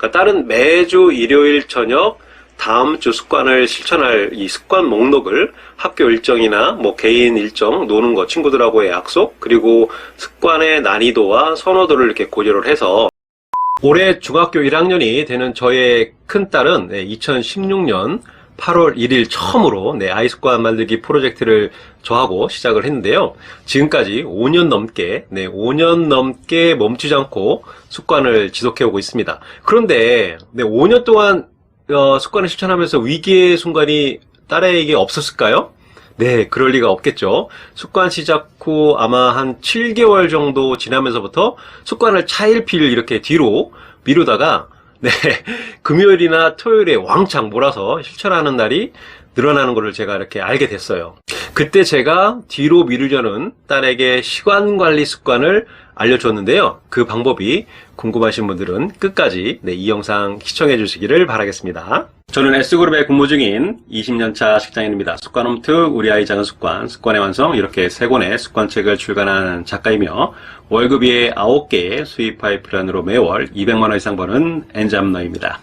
그러니까 딸은 매주 일요일 저녁 다음 주 습관을 실천할 이 습관 목록을 학교 일정이나 뭐 개인 일정, 노는 거, 친구들하고의 약속, 그리고 습관의 난이도와 선호도를 이렇게 고려를 해서 올해 중학교 1학년이 되는 저의 큰딸은 2016년 8월 1일 처음으로 아이 습관 만들기 프로젝트를 저하고 시작을 했는데요. 지금까지 5년 넘게 멈추지 않고 습관을 지속해 오고 있습니다. 그런데 5년 동안 습관을 실천하면서 위기의 순간이 딸에게 없었을까요? 네, 그럴 리가 없겠죠. 습관 시작 후 아마 한 7개월 정도 지나면서부터 습관을 차일피일 이렇게 뒤로 미루다가 금요일이나 토요일에 왕창 몰아서 실천하는 날이 늘어나는 것을 제가 이렇게 알게 됐어요. 그때 제가 뒤로 미루려는 딸에게 시간 관리 습관을 알려줬는데요. 그 방법이 궁금하신 분들은 끝까지 이 영상 시청해 주시기를 바라겠습니다. 저는 S그룹에 근무 중인 20년차 직장인입니다. 습관홈트, 우리 아이 작은 습관, 습관의 완성 이렇게 3권의 습관책을 출간한 작가이며 월급이 9개의 수입 파이프라인으로 매월 200만 원 이상 버는 엔잡러입니다.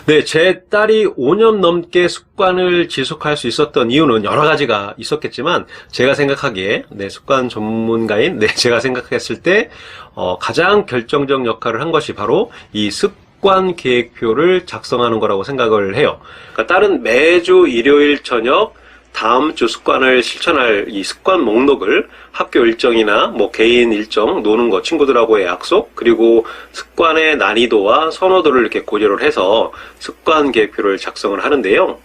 네, 제 딸이 5년 넘게 습관을 지속할 수 있었던 이유는 여러 가지가 있었겠지만 제가 생각하기에 습관 전문가인 제가 생각했을 때 가장 결정적 역할을 한 것이 바로 이 습관 계획표를 작성하는 거라고 생각을 해요. 그러니까 딸은 매주 일요일 저녁 다음 주 습관을 실천할 이 습관 목록을 학교 일정이나 뭐 개인 일정, 노는 거, 친구들하고의 약속, 그리고 습관의 난이도와 선호도를 이렇게 고려를 해서 습관 계획표를 작성을 하는데요.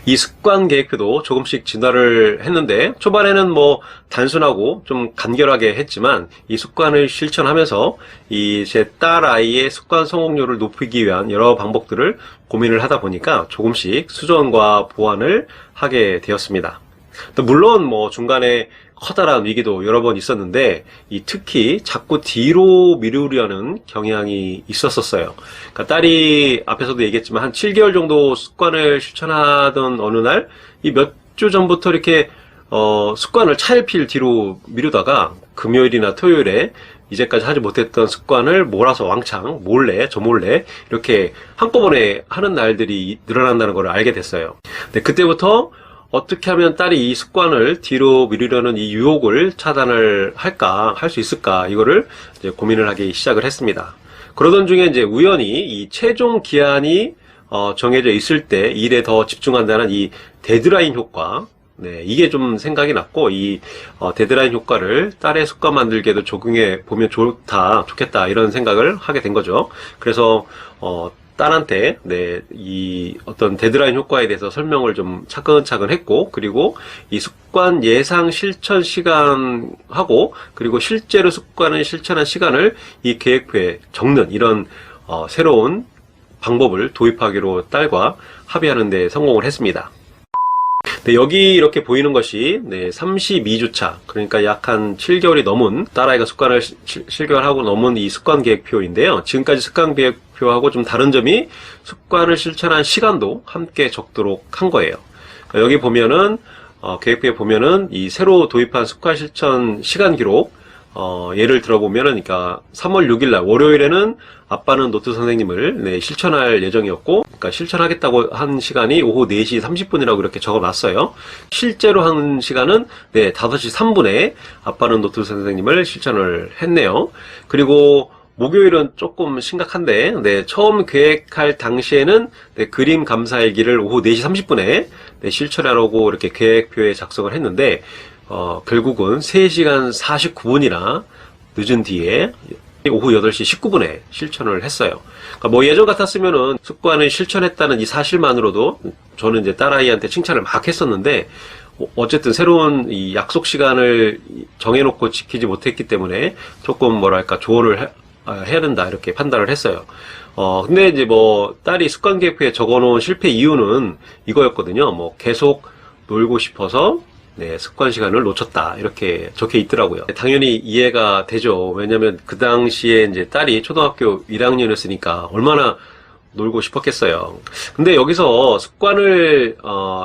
이 습관 계획표도 조금씩 진화를 했는데 초반에는 뭐 단순하고 좀 간결하게 했지만 이 습관을 실천하면서 이 제 딸 아이의 습관 성공률을 높이기 위한 여러 방법들을 고민을 하다 보니까 조금씩 수정과 보완을 하게 되었습니다. 물론 뭐 중간에 커다란 위기도 여러 번 있었는데 특히 자꾸 뒤로 미루려는 경향이 있었어요. 그러니까 딸이 앞에서도 얘기했지만 한 7개월 정도 습관을 실천하던 어느 날 이 몇 주 전부터 이렇게 습관을 차일피일 뒤로 미루다가 금요일이나 토요일에 이제까지 하지 못했던 습관을 몰아서 왕창 저 몰래 이렇게 한꺼번에 하는 날들이 늘어난다는 걸 알게 됐어요. 근데 그때부터 어떻게 하면 딸이 이 습관을 뒤로 미루려는 이 유혹을 차단을 할 수 있을까, 이거를 이제 고민을 하기 시작을 했습니다. 그러던 중에 이제 우연히 이 최종 기한이 정해져 있을 때 일에 더 집중한다는 이 데드라인 효과, 이게 좀 생각이 났고, 이 데드라인 효과를 딸의 습관 만들기에도 적용해 보면 좋겠다, 이런 생각을 하게 된 거죠. 그래서 딸한테 이 어떤 데드라인 효과에 대해서 설명을 좀 차근차근 했고, 그리고 이 습관 예상 실천 시간하고 그리고 실제로 습관을 실천한 시간을 이 계획표에 적는 이런 새로운 방법을 도입하기로 딸과 합의하는 데 성공을 했습니다. 여기 이렇게 보이는 것이 32주차, 그러니까 약 한 7개월이 넘은 딸아이가 습관을 7개월하고 넘은 이 습관 계획표인데요. 지금까지 습관 계획표하고 좀 다른 점이 습관을 실천한 시간도 함께 적도록 한 거예요. 여기 보면은 계획표에 보면은 이 새로 도입한 습관 실천 시간 기록, 예를 들어보면은, 그러니까 3월 6일날 월요일에는 아빠는 노트 선생님을 실천할 예정이었고, 그러니까 실천하겠다고 한 시간이 오후 4시 30분이라고 이렇게 적어놨어요. 실제로 한 시간은 5시 3분에 아빠는 노트 선생님을 실천을 했네요. 그리고 목요일은 조금 심각한데, 처음 계획할 당시에는 그림 감사일기를 오후 4시 30분에 실천하려고 이렇게 계획표에 작성을 했는데, 결국은 3시간 49분이나 늦은 뒤에 오후 8시 19분에 실천을 했어요. 그러니까 뭐 예전 같았으면은 습관을 실천했다는 이 사실만으로도 저는 이제 딸아이한테 칭찬을 막 했었는데, 어쨌든 새로운 이 약속 시간을 정해놓고 지키지 못했기 때문에 조금 뭐랄까 조언을 해야 된다, 이렇게 판단을 했어요. 근데 이제 뭐 딸이 습관 계획표에 적어놓은 실패 이유는 이거였거든요. 뭐 계속 놀고 싶어서 습관 시간을 놓쳤다, 이렇게 적혀 있더라고요. 당연히 이해가 되죠. 왜냐면 그 당시에 이제 딸이 초등학교 1학년이었으니까 얼마나 놀고 싶었겠어요. 근데 여기서 습관을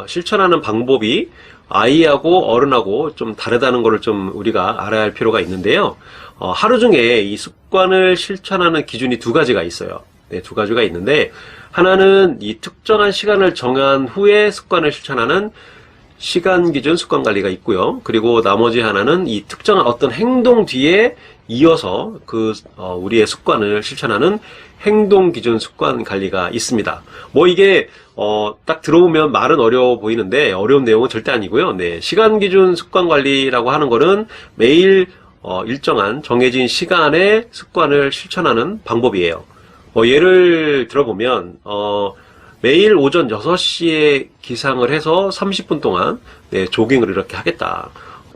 실천하는 방법이 아이하고 어른하고 좀 다르다는 것을 좀 우리가 알아야 할 필요가 있는데요. 하루 중에 이 습관을 실천하는 기준이 2가지가 있어요. 네, 두 가지가 있는데, 하나는 이 특정한 시간을 정한 후에 습관을 실천하는 시간 기준 습관 관리가 있고요. 그리고 나머지 하나는 이 특정한 어떤 행동 뒤에 이어서 우리의 습관을 실천하는 행동 기준 습관 관리가 있습니다. 뭐 이게 딱 들어보면 말은 어려워 보이는데 어려운 내용은 절대 아니고요. 네, 시간 기준 습관 관리라고 하는 거는 매일 일정한 정해진 시간에 습관을 실천하는 방법이에요. 예를 들어보면 매일 오전 6시에 기상을 해서 30분 동안 네, 조깅을 이렇게 하겠다.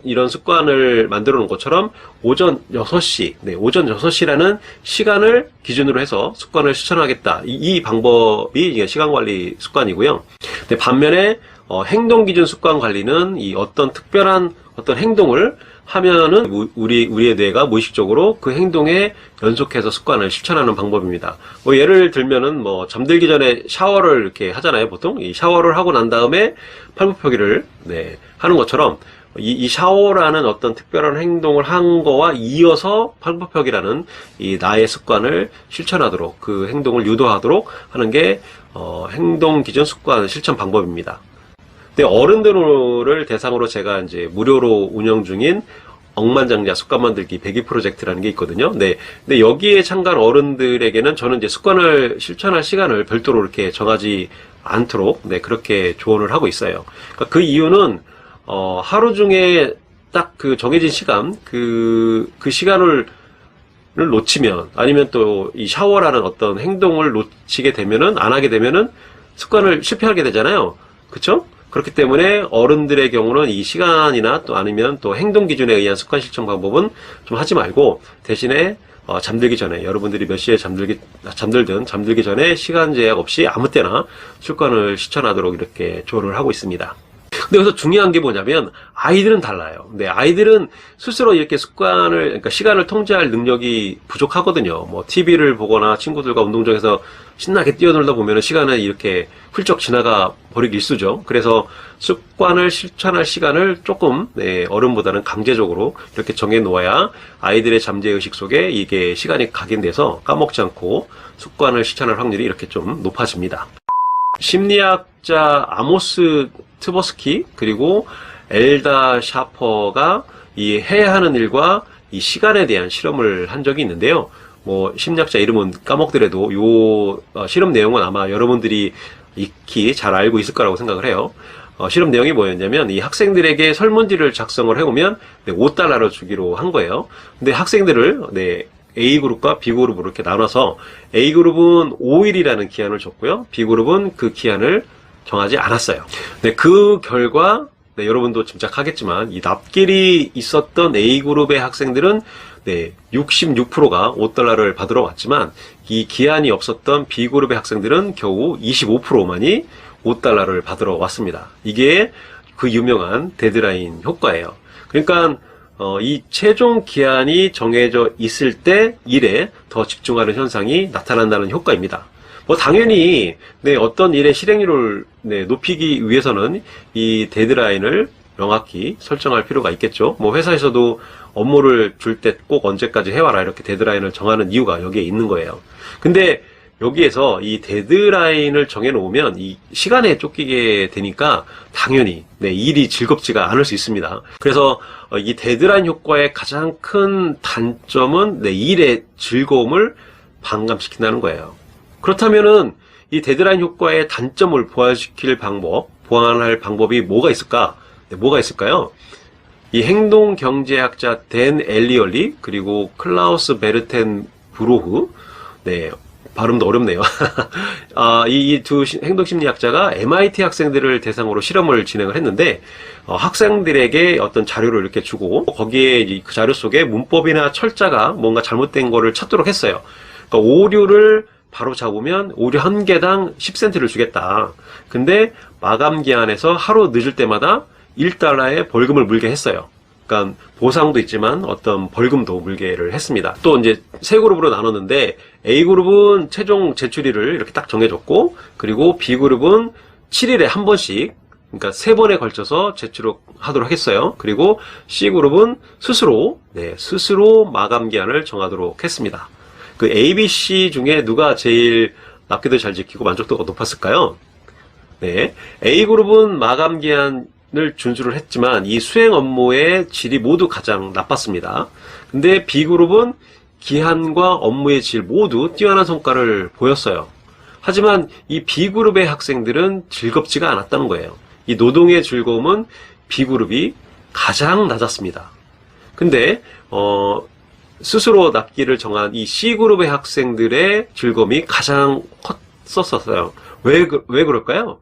이런 습관을 만들어 놓은 것처럼 오전 6시, 네, 오전 6시라는 시간을 기준으로 해서 습관을 실천하겠다. 이 방법이 시간 관리 습관이고요. 근데 반면에 행동 기준 습관 관리는 이 어떤 특별한 어떤 행동을 하면은 우리의 뇌가 무의식적으로 그 행동에 연속해서 습관을 실천하는 방법입니다. 예를 들면은 잠들기 전에 샤워를 이렇게 하잖아요, 보통. 이 샤워를 하고 난 다음에 팔굽혀펴기를 네, 하는 것처럼 이 샤워라는 어떤 특별한 행동을 한 거와 이어서 팔굽혀펴기라는 이 나의 습관을 실천하도록 그 행동을 유도하도록 하는 게 행동 기준 습관 실천 방법입니다. 근데 어른들을 대상으로 제가 이제 무료로 운영 중인 억만장자 습관 만들기 100일 프로젝트라는 게 있거든요. 네. 근데 여기에 참가한 어른들에게는 저는 이제 습관을 실천할 시간을 별도로 이렇게 정하지 않도록 네, 그렇게 조언을 하고 있어요. 그러니까 그 이유는 하루 중에 딱 그 정해진 시간, 그 시간을 놓치면, 아니면 또 이 샤워라는 어떤 행동을 놓치게 되면은, 안 하게 되면은 습관을 실패하게 되잖아요. 그쵸? 그렇기 때문에 어른들의 경우는 이 시간이나 또 아니면 또 행동 기준에 의한 습관 실천 방법은 좀 하지 말고, 대신에 잠들기 전에, 여러분들이 몇 시에 잠들기 전에 시간 제약 없이 아무 때나 습관을 실천하도록 이렇게 조언을 하고 있습니다. 근데 여기서 중요한 게 뭐냐면 아이들은 달라요. 근데 아이들은 스스로 이렇게 그러니까 시간을 통제할 능력이 부족하거든요. TV를 보거나 친구들과 운동장에서 신나게 뛰어놀다 보면 시간은 이렇게 훌쩍 지나가 버리기 일쑤죠. 그래서 습관을 실천할 시간을 조금 네, 어른보다는 강제적으로 이렇게 정해 놓아야 아이들의 잠재의식 속에 이게 시간이 각인돼서 까먹지 않고 습관을 실천할 확률이 이렇게 좀 높아집니다. 심리학자 아모스 트버스키 그리고 엘다 샤퍼가 이 해야 하는 일과 이 시간에 대한 실험을 한 적이 있는데요. 심리학자 이름은 까먹더라도 요 실험 내용은 아마 여러분들이 익히 잘 알고 있을 거라고 생각을 해요. 실험 내용이 뭐였냐면 이 학생들에게 설문지를 작성을 해오면 네, $5를 주기로 한 거예요. 근데 학생들을 네, A그룹과 B그룹으로 이렇게 나눠서 A그룹은 5일이라는 기한을 줬고요. B그룹은 그 기한을 정하지 않았어요. 네, 그 결과 네, 여러분도 짐작하겠지만 이 납길이 있었던 A그룹의 학생들은 네, 66%가 $5를 받으러 왔지만 이 기한이 없었던 B그룹의 학생들은 겨우 25%만이 $5를 받으러 왔습니다. 이게 그 유명한 데드라인 효과예요. 그러니까 이 최종 기한이 정해져 있을 때 일에 더 집중하는 현상이 나타난다는 효과입니다. 당연히 네, 어떤 일의 실행률을 네, 높이기 위해서는 이 데드라인을 명확히 설정할 필요가 있겠죠. 회사에서도 업무를 줄 때 꼭 언제까지 해와라 이렇게 데드라인을 정하는 이유가 여기에 있는 거예요. 근데 여기에서 이 데드라인을 정해놓으면 이 시간에 쫓기게 되니까 당연히 네, 일이 즐겁지가 않을 수 있습니다. 그래서 이 데드라인 효과의 가장 큰 단점은 네, 일의 즐거움을 반감시킨다는 거예요. 그렇다면은 이 데드라인 효과의 단점을 보완할 방법이 뭐가 있을까? 네, 뭐가 있을까요? 이 행동 경제학자 댄 엘리얼리 그리고 클라우스 베르텐브로흐 네, 발음도 어렵네요. 이 두 행동심리학자가 MIT 학생들을 대상으로 실험을 진행을 했는데 학생들에게 어떤 자료를 이렇게 주고 거기에 그 자료 속에 문법이나 철자가 뭔가 잘못된 거를 찾도록 했어요. 그러니까 오류를 바로 잡으면 오류 한 개당 10센트를 주겠다. 근데 마감 기한에서 하루 늦을 때마다 $1의 벌금을 물게 했어요. 그러니까 보상도 있지만 어떤 벌금도 물게를 했습니다. 또 이제 세 그룹으로 나눴는데 A그룹은 최종 제출일을 이렇게 딱 정해줬고 그리고 B그룹은 7일에 한 번씩 그러니까 3번에 걸쳐서 제출하도록 했어요. 그리고 C그룹은 스스로 마감 기한을 정하도록 했습니다. 그 A, B, C 중에 누가 제일 납기도 잘 지키고 만족도가 높았을까요? 네, A그룹은 마감 기한을 준수를 했지만 이 수행 업무의 질이 모두 가장 나빴습니다. 근데 B그룹은 기한과 업무의 질 모두 뛰어난 성과를 보였어요. 하지만 이 B그룹의 학생들은 즐겁지가 않았다는 거예요. 이 노동의 즐거움은 B그룹이 가장 낮았습니다. 근데 스스로 납기를 정한 이 C그룹의 학생들의 즐거움이 가장 컸었어요. 왜 그럴까요?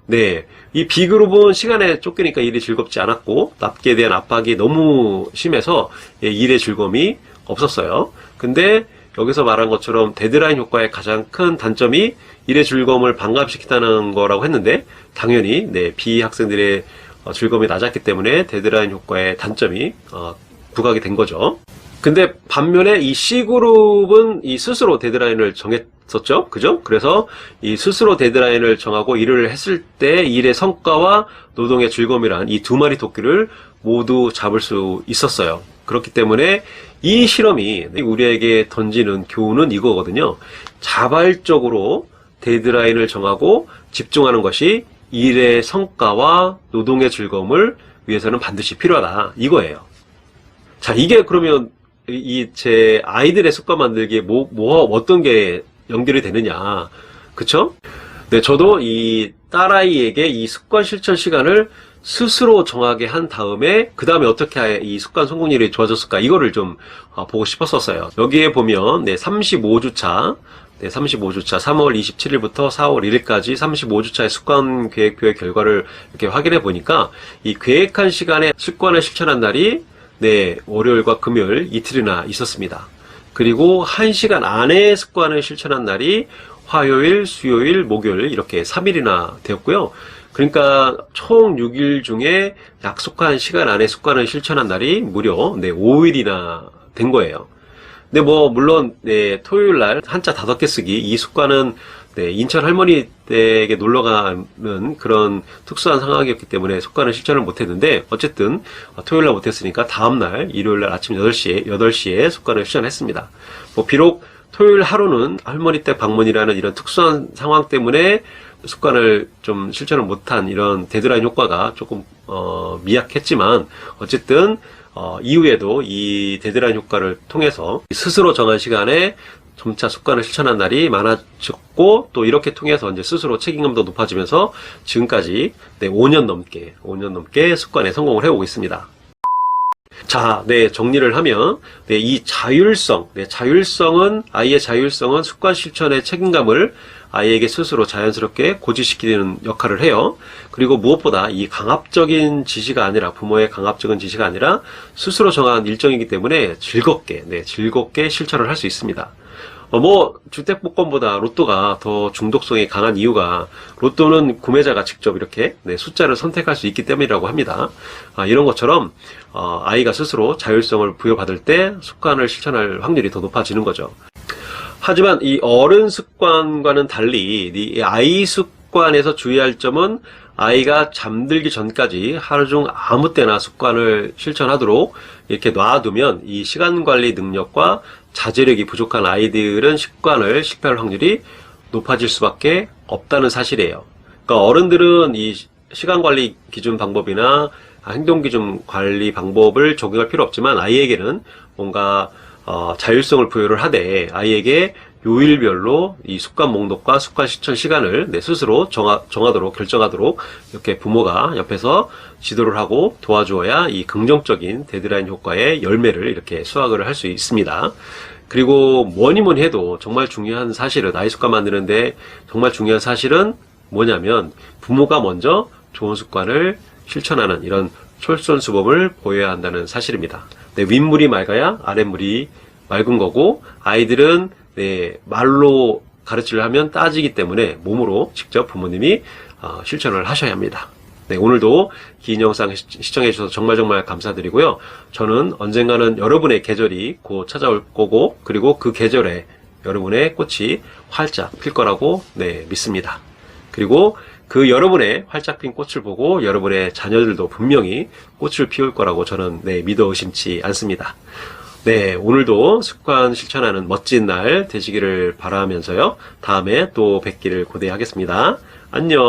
네, 이 B그룹은 시간에 쫓기니까 일이 즐겁지 않았고 납기에 대한 압박이 너무 심해서 일의 즐거움이 없었어요. 근데 여기서 말한 것처럼 데드라인 효과의 가장 큰 단점이 일의 즐거움을 반감시킨다는 거라고 했는데 당연히 네, B 학생들의 즐거움이 낮았기 때문에 데드라인 효과의 단점이 부각이 된 거죠. 근데 반면에 이 C그룹은 이 스스로 데드라인을 정했었죠. 그죠? 그래서 이 스스로 데드라인을 정하고 일을 했을 때 일의 성과와 노동의 즐거움이란 이 두 마리 토끼를 모두 잡을 수 있었어요. 그렇기 때문에 이 실험이 우리에게 던지는 교훈은 이거거든요. 자발적으로 데드라인을 정하고 집중하는 것이 일의 성과와 노동의 즐거움을 위해서는 반드시 필요하다. 이거예요. 자, 이게 그러면 제 아이들의 습관 만들기에 어떤 게 연결이 되느냐. 그쵸? 네, 저도 이 딸아이에게 이 습관 실천 시간을 스스로 정하게 한 다음에 그 다음에 어떻게 이 습관 성공률이 좋아졌을까 이거를 좀 보고 싶었었어요. 여기에 보면 네, 35주차 3월 27일부터 4월 1일까지 35주차의 습관 계획표의 결과를 이렇게 확인해 보니까 이 계획한 시간에 습관을 실천한 날이 네, 월요일과 금요일 이틀이나 있었습니다. 그리고 1시간 안에 습관을 실천한 날이 화요일, 수요일, 목요일 이렇게 3일이나 되었고요. 그러니까 총 6일 중에 약속한 시간 안에 습관을 실천한 날이 무려 네, 5일이나 된 거예요. 근데 물론 네, 토요일 날 한자 5개 쓰기 이 습관은 네, 인천 할머니 댁에 놀러 가는 그런 특수한 상황이었기 때문에 습관을 실천을 못했는데 어쨌든 토요일 날 못했으니까 다음날 일요일 날 아침 8시에 습관을 실천했습니다. 비록 토요일 하루는 할머니 댁 방문이라는 이런 특수한 상황 때문에 습관을 좀 실천을 못한 이런 데드라인 효과가 조금 미약했지만 어쨌든 이후에도 이 데드라인 효과를 통해서 스스로 정한 시간에 점차 습관을 실천한 날이 많아졌고 또 이렇게 통해서 이제 스스로 책임감도 높아지면서 지금까지 네, 5년 넘게 습관에 성공을 해오고 있습니다. 자, 네, 정리를 하면, 네, 이 자율성은, 아이의 자율성은 습관 실천의 책임감을 아이에게 스스로 자연스럽게 고지시키는 역할을 해요. 그리고 무엇보다 이 강압적인 지시가 아니라, 부모의 강압적인 지시가 아니라 스스로 정한 일정이기 때문에 즐겁게 실천을 할 수 있습니다. 주택복권보다 로또가 더 중독성이 강한 이유가 로또는 구매자가 직접 이렇게 네, 숫자를 선택할 수 있기 때문이라고 합니다. 이런 것처럼 아이가 스스로 자율성을 부여받을 때 습관을 실천할 확률이 더 높아지는 거죠. 하지만 이 어른 습관과는 달리 이 아이 습관에서 주의할 점은 아이가 잠들기 전까지 하루 중 아무 때나 습관을 실천하도록 이렇게 놔두면 이 시간 관리 능력과 자제력이 부족한 아이들은 습관을 실패할 확률이 높아질 수밖에 없다는 사실이에요. 그러니까 어른들은 이 시간 관리 기준 방법이나 행동 기준 관리 방법을 적용할 필요 없지만 아이에게는 뭔가 자율성을 부여를 하되 아이에게 요일별로 이 습관 목록과 습관 실천 시간을 스스로 정하도록 결정하도록 이렇게 부모가 옆에서 지도를 하고 도와주어야 이 긍정적인 데드라인 효과의 열매를 이렇게 수확을 할 수 있습니다. 그리고 뭐니 해도 정말 중요한 사실은 아이 습관 만드는데 정말 중요한 사실은 뭐냐면 부모가 먼저 좋은 습관을 실천하는 이런 솔선수범을 보여야 한다는 사실입니다. 네, 윗물이 맑아야 아랫물이 맑은 거고 아이들은 네, 말로 가르치려 하면 따지기 때문에 몸으로 직접 부모님이 실천을 하셔야 합니다. 네, 오늘도 긴 영상 시청해 주셔서 정말 감사드리고요. 저는 언젠가는 여러분의 계절이 곧 찾아올 거고 그리고 그 계절에 여러분의 꽃이 활짝 필 거라고 네, 믿습니다. 그리고 그 여러분의 활짝 핀 꽃을 보고 여러분의 자녀들도 분명히 꽃을 피울 거라고 저는 네, 믿어 의심치 않습니다. 네, 오늘도 습관 실천하는 멋진 날 되시기를 바라면서요. 다음에 또 뵙기를 고대하겠습니다. 안녕.